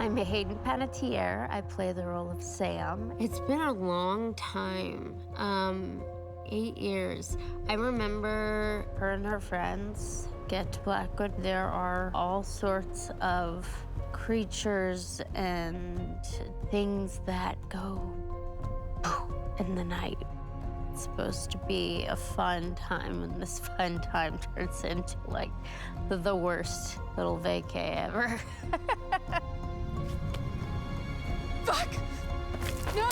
I'm Hayden Panettiere. I play the role of Sam. It's been a long time, 8 years. I remember her and her friends get to Blackwood. There are all sorts of creatures and things that go poof in the night. It's supposed to be a fun time, and this fun time turns into like the worst little vacay ever. Fuck! No!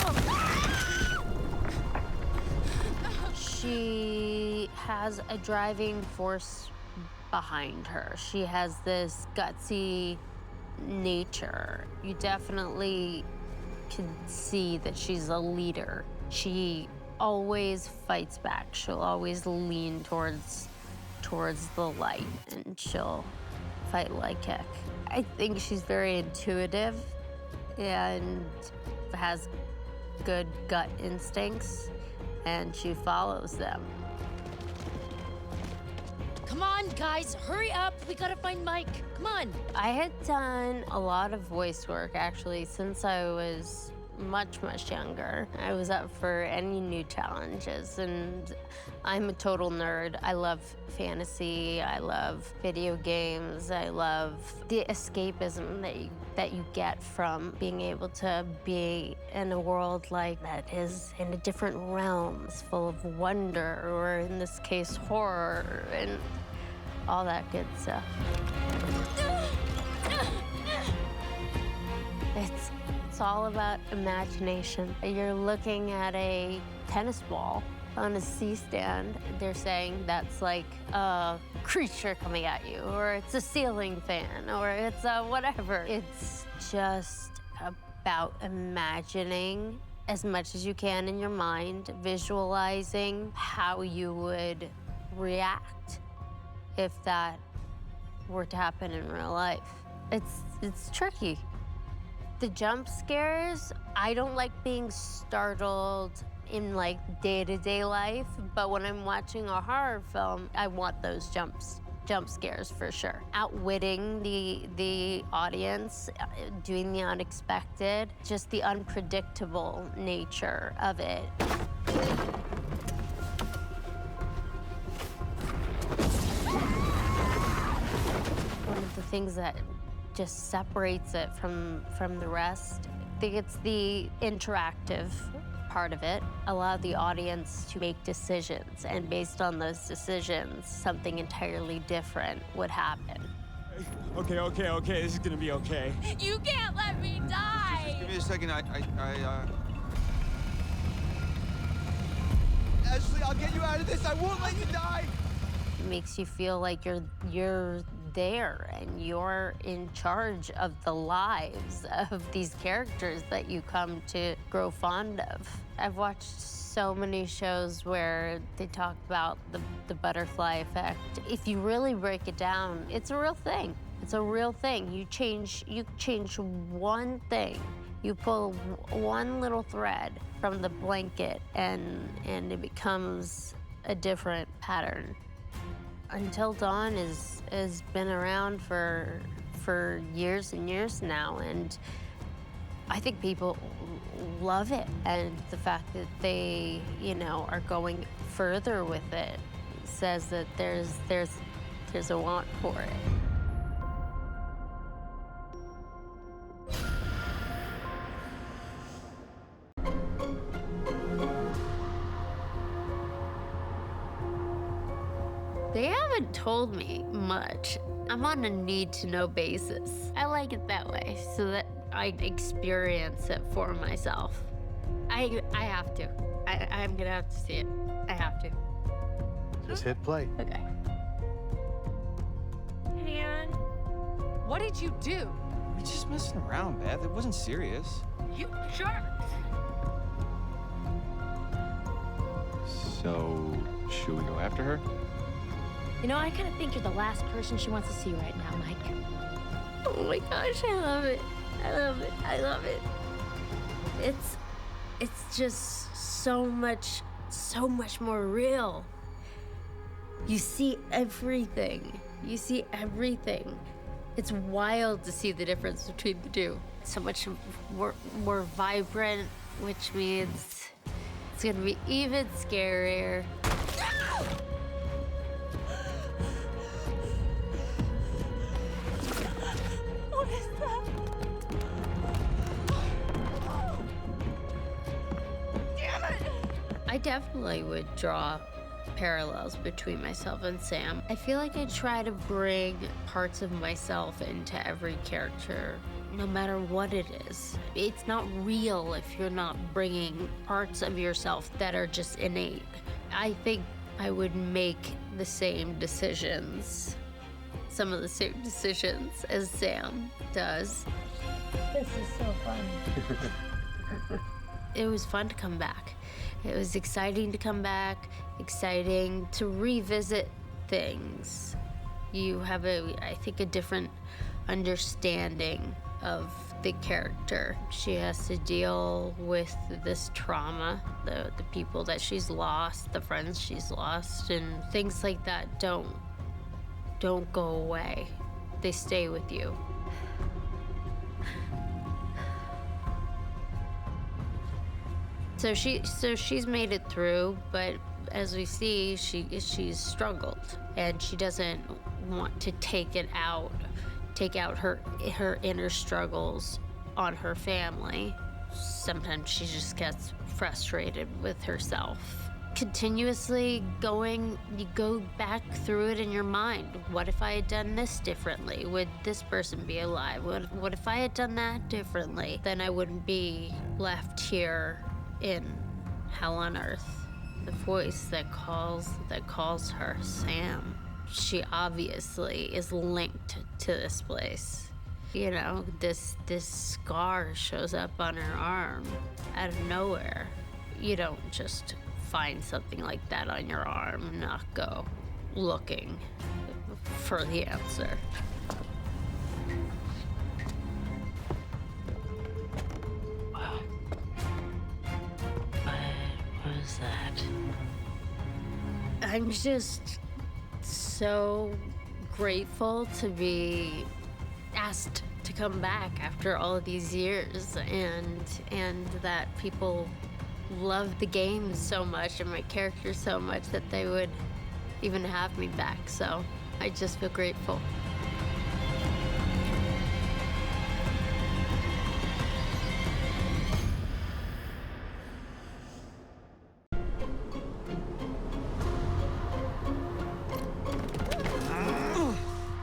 She has a driving force behind her. She has this gutsy nature. You definitely can see that she's a leader. She always fights back. She'll always lean towards the light, and she'll fight like heck. I think she's very intuitive and has good gut instincts, and she follows them. Come on, guys, hurry up. We gotta find Mike. Come on. I had done a lot of voice work, actually, since I was much, much younger. I was up for any new challenges, and I'm a total nerd. I love fantasy, I love video games, I love the escapism that you get from being able to be in a world like that is in a different realms, full of wonder, or in this case, horror, and all that good stuff. It's all about imagination. You're looking at a tennis ball on a C-stand. They're saying that's like a creature coming at you, or it's a ceiling fan, or it's a whatever. It's just about imagining as much as you can in your mind, visualizing how you would react if that were to happen in real life. It's tricky. The jump scares, I don't like being startled in like day-to-day life, but when I'm watching a horror film, I want those jump scares for sure. Outwitting the audience, doing the unexpected, just the unpredictable nature of it. One of the things that just separates it from the rest, I think it's the interactive part of it. Allow the audience to make decisions, and based on those decisions, something entirely different would happen. Okay, this is gonna be okay. You can't let me die! Just give me a second, Ashley, I'll get you out of this, I won't let you die! It makes you feel like you're there and you're in charge of the lives of these characters that you come to grow fond of. I've watched so many shows where they talk about the butterfly effect. If you really break it down, it's a real thing. It's a real thing. You change one thing. You pull one little thread from the blanket and it becomes a different pattern. Until Dawn has been around for years and years now, and I think people love it. And the fact that they, are going further with it says that there's a want for it. They haven't told me much. I'm on a need-to-know basis. I like it that way, so that I experience it for myself. I have to. I'm gonna have to see it. I have to. Just hit play. Okay. Man, what did you do? We're just messing around, Beth. It wasn't serious. You jerk! So, should we go after her? I kind of think you're the last person she wants to see right now, Mike. Oh my gosh, I love it. I love it. I love it. It's just so much more real. You see everything. It's wild to see the difference between the two. So much more vibrant, which means it's gonna be even scarier. What is that? Damn it! I definitely would draw parallels between myself and Sam. I feel like I try to bring parts of myself into every character, no matter what it is. It's not real if you're not bringing parts of yourself that are just innate. I think I would make the same decisions, some of the same decisions as Sam does. This is so fun. It was fun to come back. It was exciting to come back, exciting to revisit things. You have I think, a different understanding of the character. She has to deal with this trauma, the people that she's lost, the friends she's lost, and things like that don't go away. They stay with you. So she's made it through, but as we see, she's struggled, and she doesn't want to take out her inner struggles on her family. Sometimes she just gets frustrated with herself. Continuously you go back through it in your mind. What if I had done this differently? Would this person be alive? What if I had done that differently? Then I wouldn't be left here in hell on earth. The voice that calls her Sam. She obviously is linked to this place. You know, this scar shows up on her arm out of nowhere. You don't just find something like that on your arm and not go looking for the answer. What is that? I'm just so grateful to be asked to come back after all of these years, and that people love the game so much and my character so much that they would even have me back. So I just feel grateful.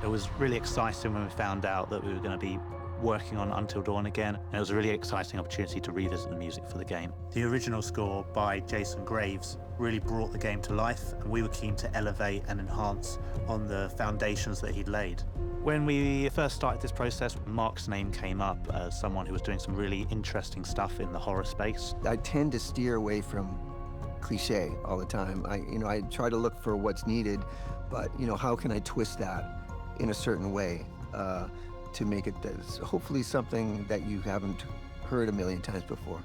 It was really exciting when we found out that we were going to be working on Until Dawn again, and it was a really exciting opportunity to revisit the music for the game. The original score by Jason Graves really brought the game to life, and we were keen to elevate and enhance on the foundations that he'd laid. When we first started this process, Mark's name came up as someone who was doing some really interesting stuff in the horror space. I tend to steer away from cliche all the time. I try to look for what's needed, but how can I twist that in a certain way to make it hopefully something that you haven't heard a million times before.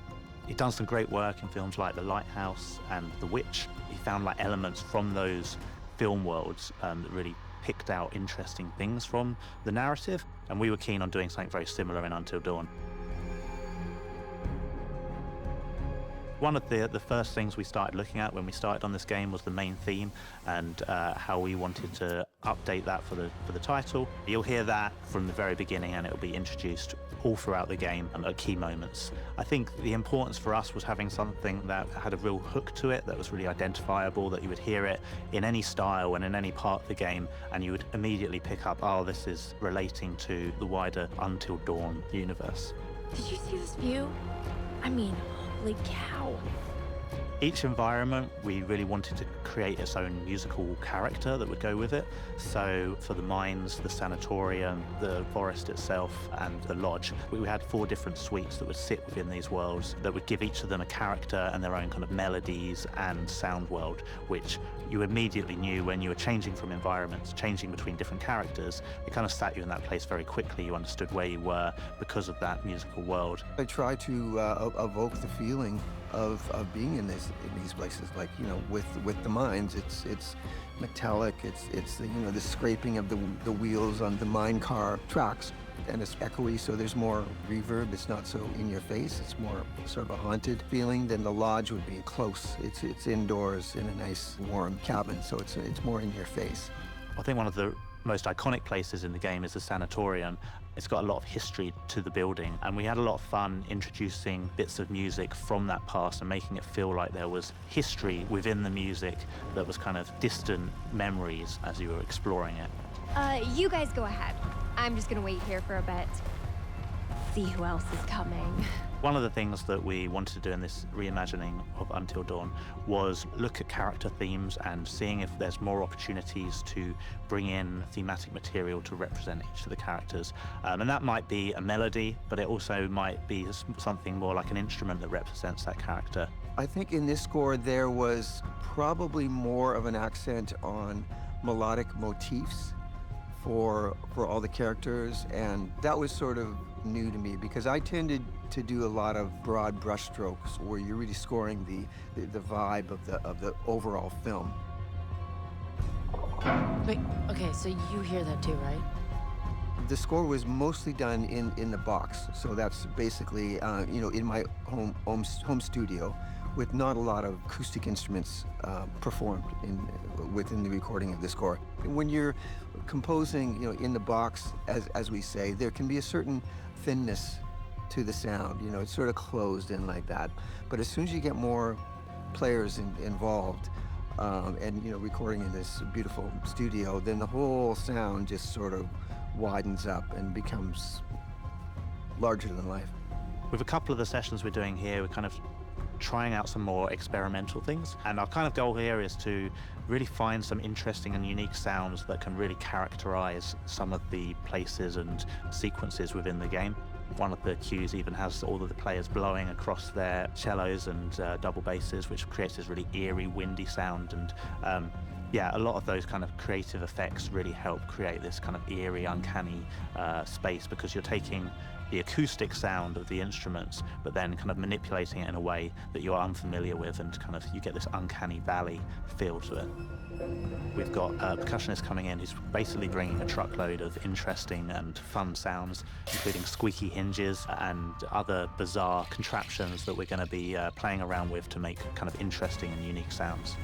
He'd done some great work in films like The Lighthouse and The Witch. He found elements from those film worlds that really picked out interesting things from the narrative, and we were keen on doing something very similar in Until Dawn. One of the first things we started looking at when we started on this game was the main theme and how we wanted to update that for the title. You'll hear that from the very beginning, and it'll be introduced all throughout the game at key moments. I think the importance for us was having something that had a real hook to it, that was really identifiable, that you would hear it in any style and in any part of the game, and you would immediately pick up, oh, this is relating to the wider Until Dawn universe. Did you see this view? I mean, holy cow. Each environment, we really wanted to create its own musical character that would go with it. So for the mines, the sanatorium, the forest itself, and the lodge, we had 4 different suites that would sit within these worlds that would give each of them a character and their own kind of melodies and sound world, which you immediately knew when you were changing from environments, changing between different characters. It kind of sat you in that place very quickly. You understood where you were because of that musical world. I try to evoke the feeling of being in these places. Like, you know, with the mines, it's metallic. It's the, you know, the scraping of the wheels on the mine car tracks, and it's echoey, so there's more reverb. It's not so in your face. It's more sort of a haunted feeling. Than the lodge would be close. It's indoors in a nice warm cabin, so it's more in your face. I think one of the most iconic places in the game is the sanatorium. It's got a lot of history to the building, and we had a lot of fun introducing bits of music from that past and making it feel like there was history within the music that was kind of distant memories as you were exploring it. You guys go ahead. I'm just gonna wait here for a bit. See who else is coming. One of the things that we wanted to do in this reimagining of Until Dawn was look at character themes and seeing if there's more opportunities to bring in thematic material to represent each of the characters. And that might be a melody, but it also might be something more like an instrument that represents that character. I think in this score there was probably more of an accent on melodic motifs for all the characters, and that was sort of new to me because I tended to do a lot of broad brushstrokes where you're really scoring the vibe of the overall film. Wait, okay, so you hear that too, right? The score was mostly done in the box, so that's basically you know, in my home studio, with not a lot of acoustic instruments performed within the recording of the score. When you're composing, you know, in the box, as we say, there can be a certain thinness to the sound. You know, it's sort of closed in like that. But as soon as you get more players involved, and you know, recording in this beautiful studio, then the whole sound just sort of widens up and becomes larger than life. With a couple of the sessions we're doing here, we're kind of trying out some more experimental things. And our kind of goal here is to really find some interesting and unique sounds that can really characterize some of the places and sequences within the game. One of the cues even has all of the players blowing across their cellos and double basses, which creates this really eerie, windy sound. And yeah, a lot of those kind of creative effects really help create this kind of eerie, uncanny space, because you're taking the acoustic sound of the instruments, but then kind of manipulating it in a way that you're unfamiliar with, and kind of you get this uncanny valley feel to it. We've got a percussionist coming in who's basically bringing a truckload of interesting and fun sounds, including squeaky hinges and other bizarre contraptions that we're going to be playing around with to make kind of interesting and unique sounds.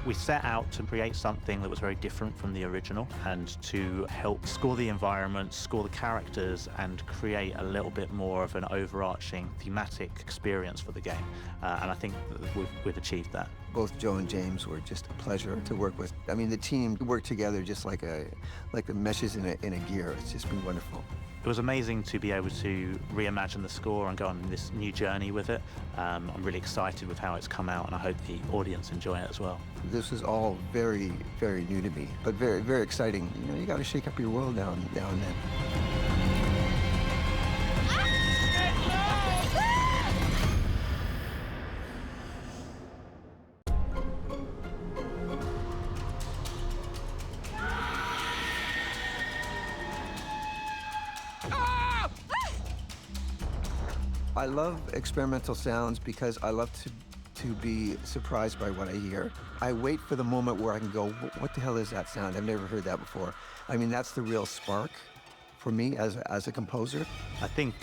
We set out to create something that was very different from the original and to help score the environment, score the characters, and create a little bit more of an overarching thematic experience for the game. And I think that we've achieved that. Both Joe and James were just a pleasure to work with. I mean, the team worked together just like the meshes in a gear. It's just been wonderful. It was amazing to be able to reimagine the score and go on this new journey with it. I'm really excited with how it's come out, and I hope the audience enjoy it as well. This is all very, very new to me, but very, very exciting. You know, you got to shake up your world now and then. I love experimental sounds because I love to be surprised by what I hear. I wait for the moment where I can go, what the hell is that sound? I've never heard that before. I mean, that's the real spark for me as a composer. I think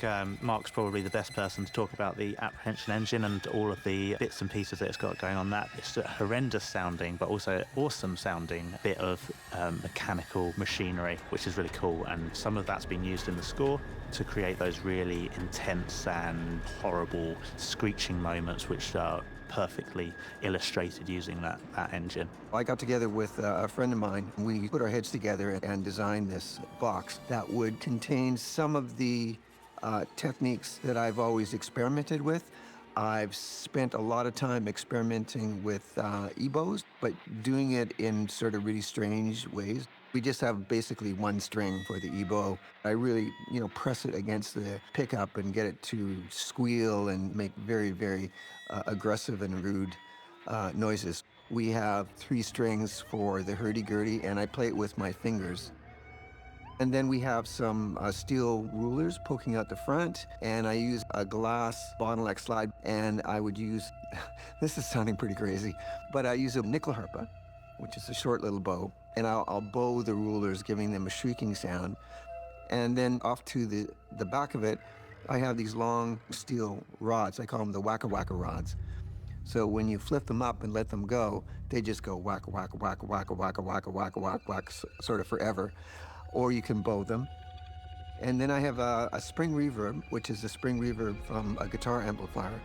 Mark's probably the best person to talk about the apprehension engine and all of the bits and pieces that it's got going on that. It's a horrendous sounding, but also awesome sounding bit of mechanical machinery, which is really cool. And some of that's been used in the score to create those really intense and horrible screeching moments, which are perfectly illustrated using that engine. I got together with a friend of mine. We put our heads together and designed this box that would contain some of the techniques that I've always experimented with. I've spent a lot of time experimenting with EBOs, but doing it in sort of really strange ways. We just have basically one string for the EBO. I really, you know, press it against the pickup and get it to squeal and make very, very aggressive and rude noises. We have 3 strings for the hurdy-gurdy, and I play it with my fingers. And then we have some steel rulers poking out the front, and I use a glass bottleneck slide, and I would use, this is sounding pretty crazy, but I use a nickel harpa, which is a short little bow, and I'll bow the rulers, giving them a shrieking sound. And then off to the back of it, I have these long steel rods. I call them the whack-a-whack-a rods. So when you flip them up and let them go, they just go whack, whack, whack, whack, whack, whack, whack, whack, whack, sort of forever. Or you can bow them. And then I have a spring reverb, which is a spring reverb from a guitar amplifier.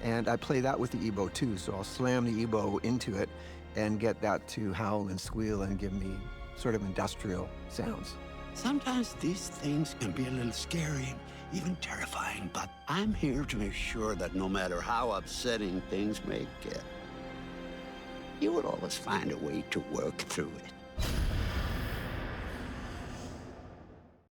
And I play that with the EBow too, so I'll slam the EBow into it and get that to howl and squeal and give me sort of industrial sounds. Sometimes these things can be a little scary and even terrifying, but I'm here to make sure that no matter how upsetting things may get, you will always find a way to work through it.